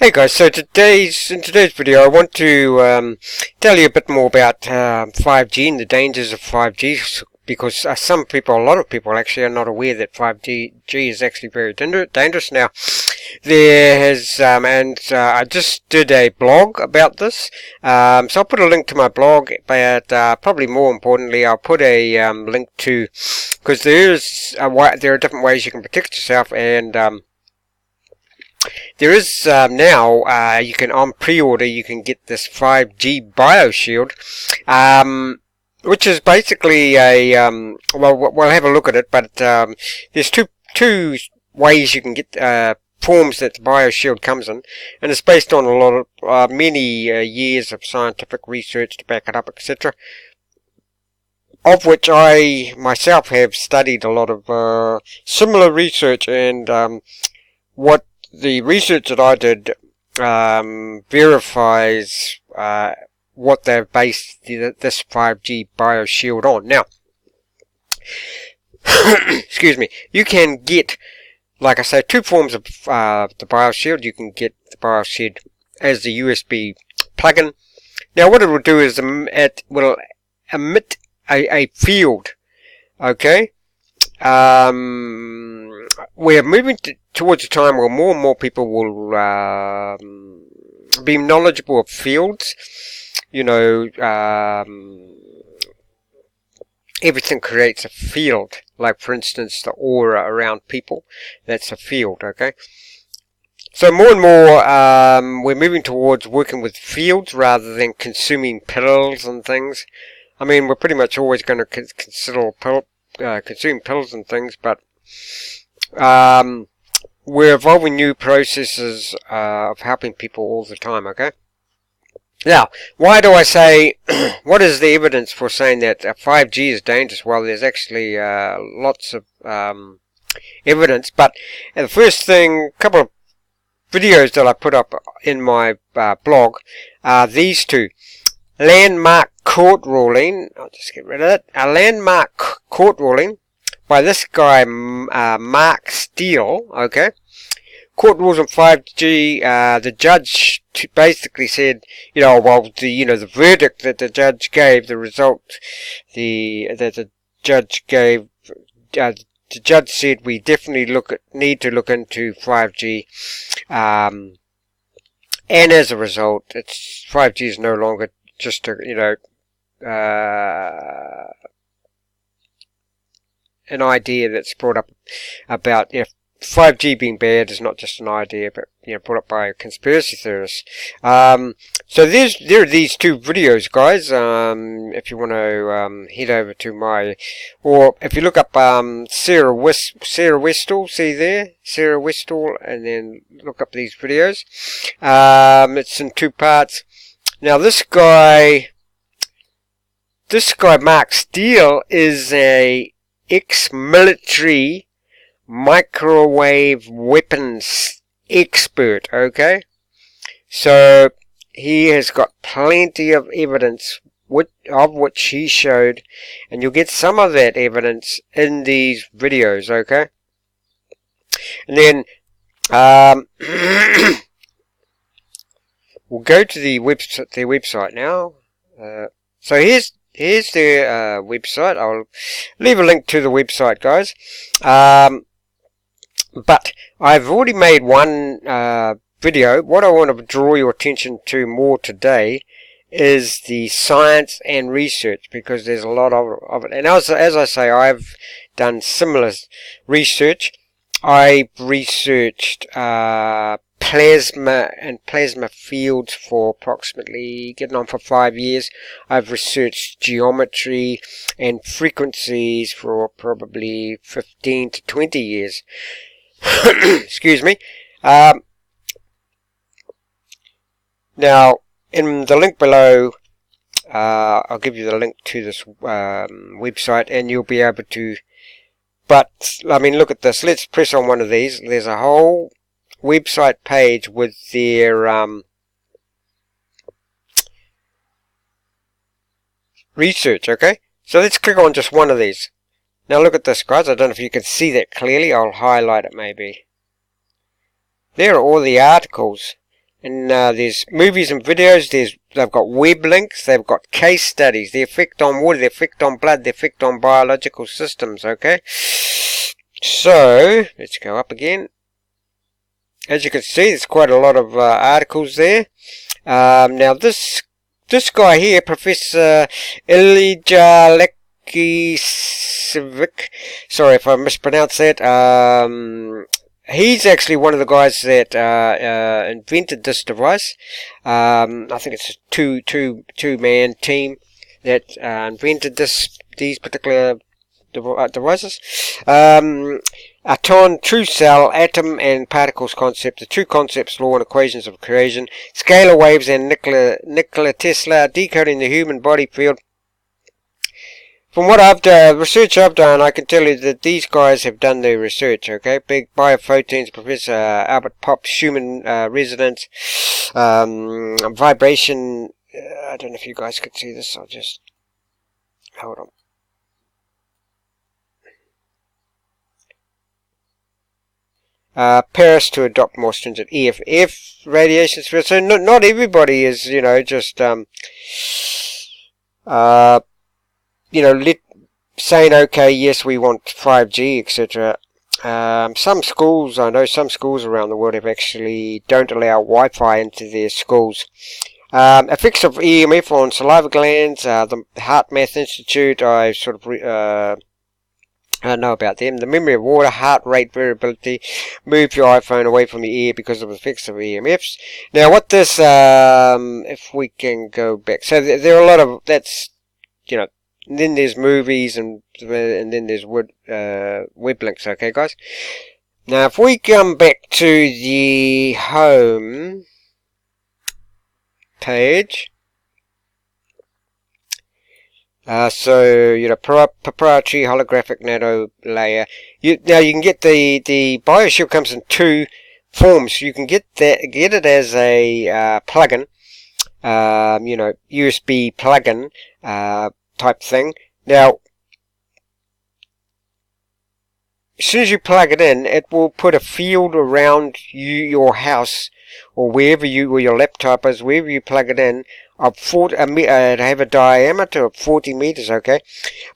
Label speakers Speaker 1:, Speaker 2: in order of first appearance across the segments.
Speaker 1: Hey guys, so in today's video I want to tell you a bit more about 5G and the dangers of 5G, because a lot of people actually are not aware that 5G is actually very dangerous. Now, I just did a blog about this, so I'll put a link to my blog, but probably more importantly I'll put a link to, because there are different ways you can protect yourself, and there is now you can on pre-order you can get this 5G BioShield, which is basically a well, we'll have a look at it, but there's two ways you can get forms that the BioShield comes in, and it's based on a lot of many years of scientific research to back it up, etc., of which I myself have studied a lot of similar research, and what the research that I did verifies what they've based this 5G BioShield on. Now, excuse me, you can get, like I say, two forms of the BioShield. You can get the BioShield as the USB plug-in. Now, what it will do is it will emit a field, okay? We're moving towards a time where more and more people will be knowledgeable of fields. You know, everything creates a field. Like, for instance, the aura around people, that's a field, okay? So more and more we're moving towards working with fields rather than consuming pills and things. I mean, we're pretty much always going to consume pills and things, but we're evolving new processes of helping people all the time, okay? Now, why do I say, what is the evidence for saying that 5G is dangerous? Well, there's actually lots of evidence, but the first thing, a couple of videos that I put up in my blog are these two. Landmark court ruling, I'll just get rid of it, a landmark court ruling by this guy, Mark Steele, okay? Court rules on 5G, the judge basically said, the verdict that the judge gave, the result, that the judge gave, the judge said we definitely need to look into 5G, and as a result, 5G is no longer just an idea that's brought up about 5G being bad is not just an idea, but brought up by conspiracy theorists. So there are these two videos, guys. If you want to head over to or if you look up Sarah Westall, see there, Sarah Westall, and then look up these videos. It's in two parts. Now this guy Mark Steele is a ex-military microwave weapons expert, okay? So he has got plenty of evidence of which he showed, and you'll get some of that evidence in these videos, okay? And then we'll go to their website now. So here's their website. I'll leave a link to the website, guys. But I've already made one video. What I want to draw your attention to more today is the science and research, because there's a lot of it. And as I say, I've done similar research. I've researched plasma and plasma fields for approximately getting on for 5 years. I've researched geometry and frequencies for probably 15 to 20 years. Excuse me. Now, in the link below, I'll give you the link to this website, and you'll be able to. But I mean, look at this. Let's press on one of these. There's a whole website page with their research, okay? So let's click on just one of these. Now look at this, guys. I don't know if you can see that clearly. I'll highlight it maybe. There are all the articles. And there's movies and videos. They've got web links. They've got case studies. The effect on water. The effect on blood. The effect on biological systems. Okay. So let's go up again. As you can see, there's quite a lot of articles there. Now this guy here, Professor Elijah Civic. Sorry if I mispronounced that. He's actually one of the guys that invented this device. I think it's a two-man team that invented these particular devices. Atom, true cell, atom and particles concept, the two concepts, law and equations of creation, scalar waves and Nikola Tesla, decoding the human body field. From what research I've done, I can tell you that these guys have done their research, okay? Big biophotons, Professor Albert Pop's human resonance, vibration, I don't know if you guys could see this, I'll just, hold on. Paris to adopt more stringent EFF radiation field. So not everybody is, just, saying, okay, yes, we want 5G, etc. Some schools, I know some schools around the world actually don't allow Wi-Fi into their schools. Effects of EMF on saliva glands, the Heart Math Institute, I sort of I know about them. The memory of water, heart rate variability, move your iPhone away from your ear because of the effects of EMFs. Now what this, if we can go back, so there are a lot of, that's, and then there's movies and then there's web links, okay guys? Now if we come back to the home page, proprietary holographic nano layer. Now you can get the BioShield comes in two forms. You can get it as a plugin, USB plugin type thing. Now, as soon as you plug it in, it will put a field around your house or wherever your laptop is, wherever you plug it in, of have a diameter of 40 meters, okay?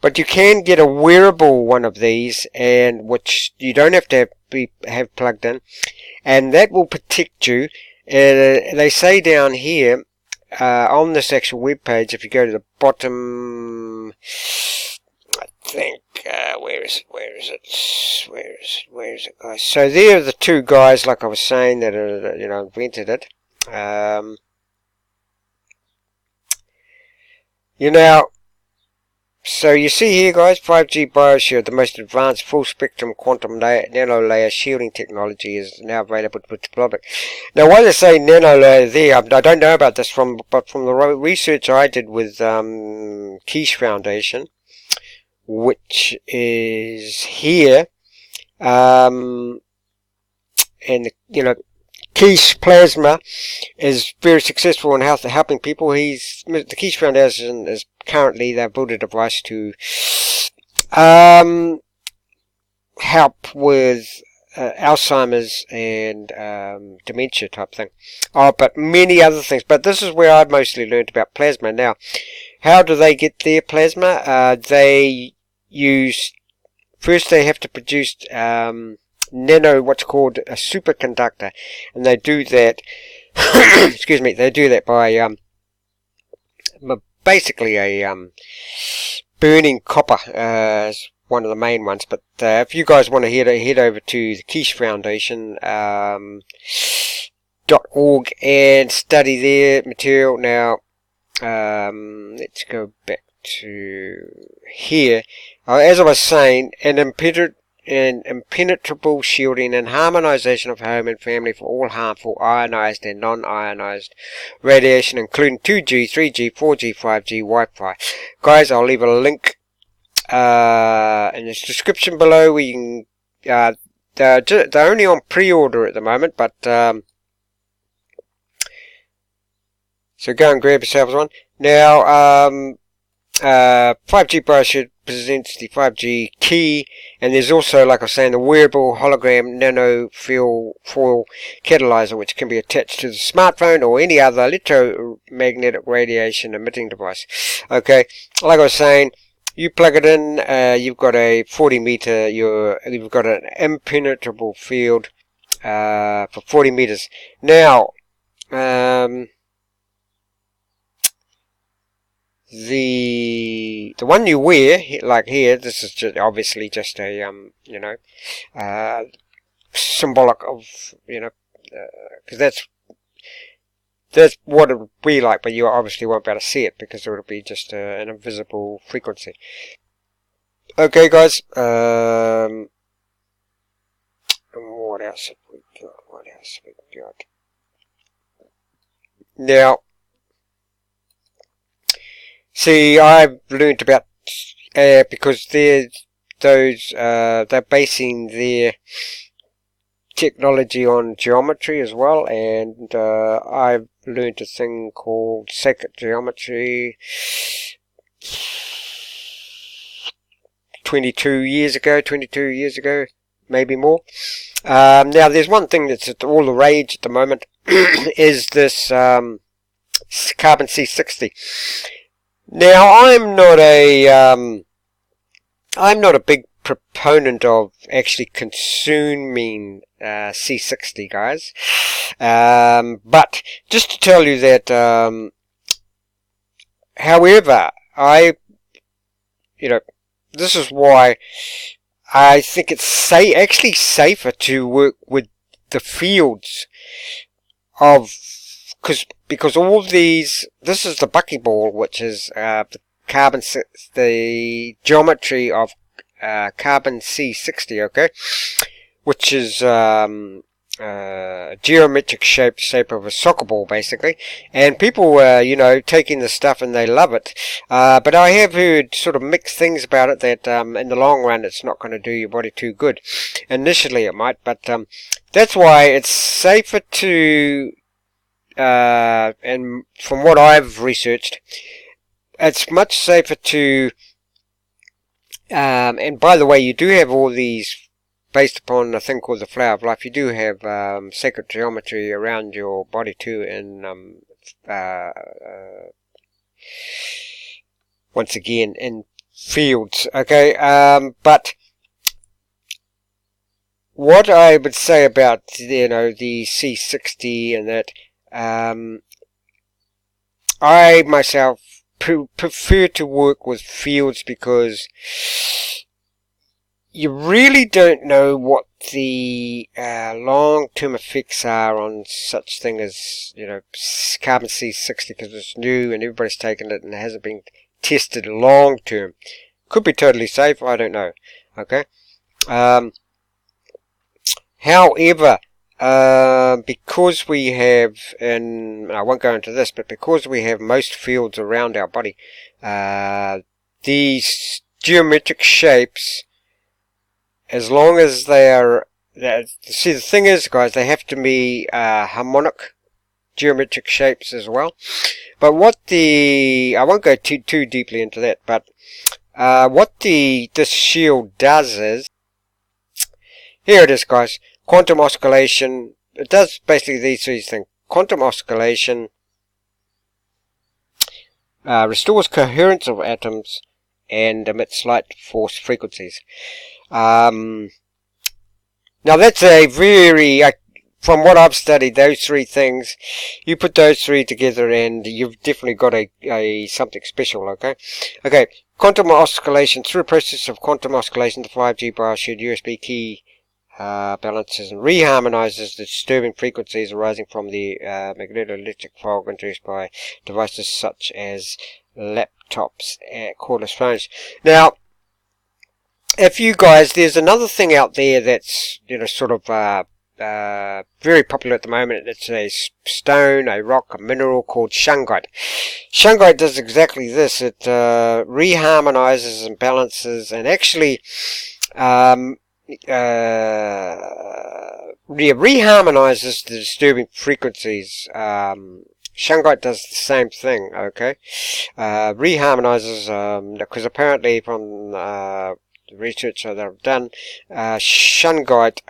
Speaker 1: But you can get a wearable one of these, and which you don't have to have plugged in, and that will protect you. They say down here on this actual web page, if you go to the bottom, I think where is it, guys? So there are the two guys, like I was saying, that invented it. So you see here, guys, 5G BioShield, the most advanced full-spectrum quantum nano layer shielding technology, is now available to the public. Now, why they say nano layer there, I don't know about this, but from the research I did with Quiche Foundation, which is here, and Quiche Plasma is very successful in helping people. The Quiche Foundation is currently, they've built a device to help with Alzheimer's and dementia type thing. But many other things. But this is where I've mostly learned about plasma. Now, how do they get their plasma? They have to produce what's called a superconductor, and they do that excuse me, they do that by basically a burning copper is one of the main ones. But if you guys want to head over to the Quiche Foundation .org and study their material. Now let's go back to here. As I was saying, an impenetrable shielding and harmonization of home and family for all harmful ionized and non-ionized radiation, including 2G, 3G, 4G, 5G, Wi-Fi. Guys, I'll leave a link in the description below where you can, they're only on pre-order at the moment, but so go and grab yourselves one. Now, 5G BioShield presents the 5G key, and there's also, like I was saying, the wearable hologram nano foil catalyzer, which can be attached to the smartphone or any other electromagnetic radiation emitting device. Okay, like I was saying, you plug it in, you've got a 40 meter, you've got an impenetrable field for 40 meters. Now, the one you wear, like here, this is just obviously just a symbolic of, because that's what it would be like, but you obviously won't be able to see it because it would be just an invisible frequency. Okay, guys. What else have we got? What else have we got? Now, see, I've learned about because they're basing their technology on geometry as well, and I've learned a thing called sacred geometry 22 years ago, maybe more. Now, there's one thing that's at all the rage at the moment is this carbon C60. Now, I'm not a big proponent of actually consuming C60, guys. But just to tell you that, however, this is why I think it's actually safer to work with the fields of, because all these, this is the buckyball, which is the geometry of carbon C60, okay, which is geometric shape of a soccer ball, basically. And people were, taking the stuff and they love it. But I have heard sort of mixed things about it, that in the long run it's not going to do your body too good. Initially it might, but that's why it's safer to, and from what I've researched, it's much safer to, and by the way, you do have all these, based upon a thing called the flower of life, you do have sacred geometry around your body too, and once again, in fields, okay, but what I would say about, the C60 and that, I myself prefer to work with fields because you really don't know what the long-term effects are on such thing as, carbon C60, because it's new and everybody's taken it and it hasn't been tested long-term. Could be totally safe, I don't know. Okay. However, because we have, and I won't go into this, but because we have most fields around our body, these geometric shapes, as long as they are, see, the thing is, guys, they have to be harmonic geometric shapes as well. But I won't go too deeply into that, but what this shield does is, here it is, guys, quantum oscillation. It does basically these three things. Quantum oscillation restores coherence of atoms and emits light force frequencies. Now that's a very, from what I've studied, those three things, you put those three together and you've definitely got a something special, okay? Okay, quantum oscillation. Through a process of quantum oscillation, the 5G BioShield USB Key balances and reharmonizes the disturbing frequencies arising from the magneto-electric fog induced by devices such as laptops and cordless phones. Now, if you guys, there's another thing out there that's, sort of very popular at the moment. It's a stone, a rock, a mineral called shungite. Shungite does exactly this. It reharmonizes and balances and actually reharmonizes the disturbing frequencies Shungite does the same thing, okay? Reharmonizes, because apparently from the research that I've done, shungite,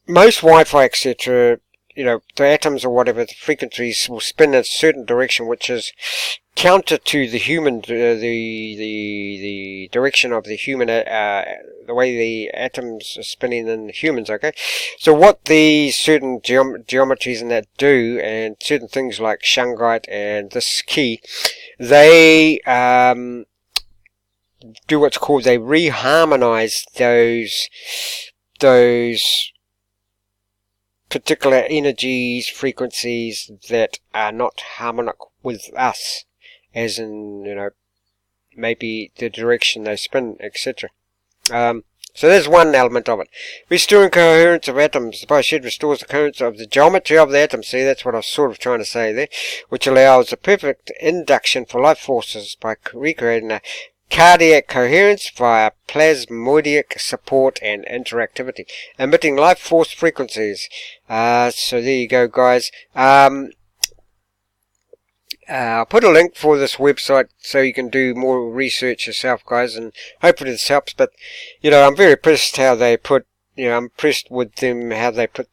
Speaker 1: most Wi-Fi, etc., you know, the atoms or whatever, the frequencies will spin in a certain direction, which is counter to the human, the direction of the human, the way the atoms are spinning in humans, okay? So what these certain geometries and that do, and certain things like shungite and this key, they do what's called, they reharmonize those particular energies, frequencies that are not harmonic with us, as in, you know, maybe the direction they spin, etc. So there's one element of it. Restoring coherence of atoms. The BioShield restores the coherence of the geometry of the atom. See, that's what I was sort of trying to say there, which allows a perfect induction for life forces by recreating a cardiac coherence via plasmoidic support and interactivity, emitting life force frequencies. So there you go, guys. I'll put a link for this website so you can do more research yourself, guys, and hopefully this helps. But, you know, I'm very impressed how they put, you know, I'm impressed with them, how they put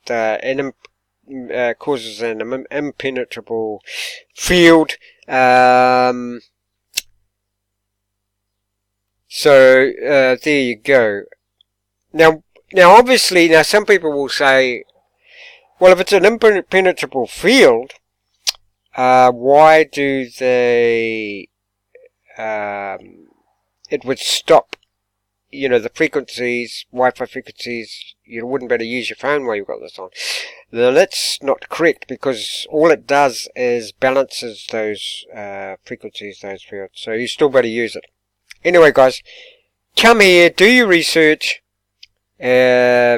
Speaker 1: causes an impenetrable field. So there you go. Now obviously, now some people will say, well, if it's an impenetrable field, why do they, it would stop, you know, the frequencies, Wi-Fi frequencies, you wouldn't better use your phone while you've got this on. Now that's not correct, because all it does is balances those frequencies, those fields, so you still better use it. Anyway, guys, come here, do your research. I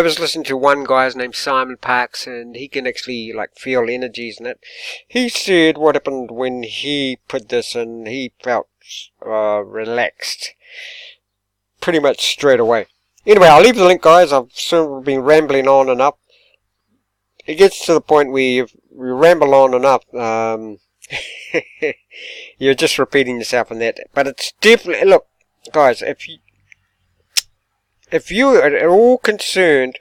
Speaker 1: was listening to one guy named Simon Parks, and he can actually like feel energies and that. He said what happened when he put this in, he felt relaxed pretty much straight away. Anyway, I'll leave the link, guys. I've sort of been rambling on enough. It gets to the point where you ramble on enough. You're just repeating yourself on that, but it's definitely, look, guys, if you are at all concerned,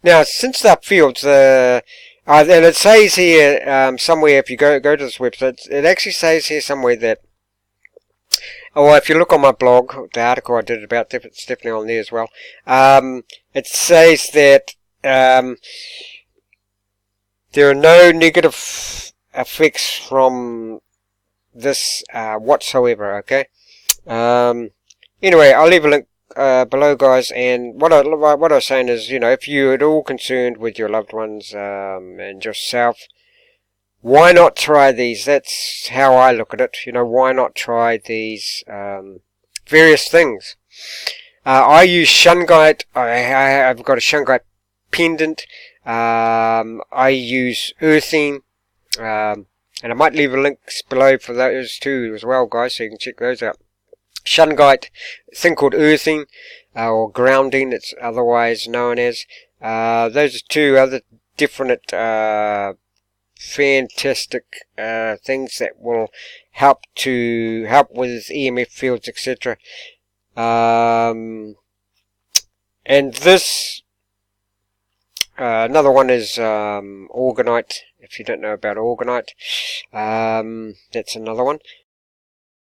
Speaker 1: now since that fields, and it says here somewhere, if you go to this website, it actually says here somewhere that, or if you look on my blog, the article I did about it, it's definitely on there as well. It says that there are no negative effects from this whatsoever, okay? Anyway, I'll leave a link below, guys, and what I was saying is, you know, if you're at all concerned with your loved ones and yourself, why not try these? That's how I look at it, you know, why not try these various things. I use shungite. I've got a shungite pendant. I use earthing. And I might leave a links below for those two as well, guys, so you can check those out. Shungite, a thing called earthing, or grounding, it's otherwise known as. Those are two other different fantastic things that will help with EMF fields, etc. And this, another one is orgonite. If you don't know about orgonite, that's another one.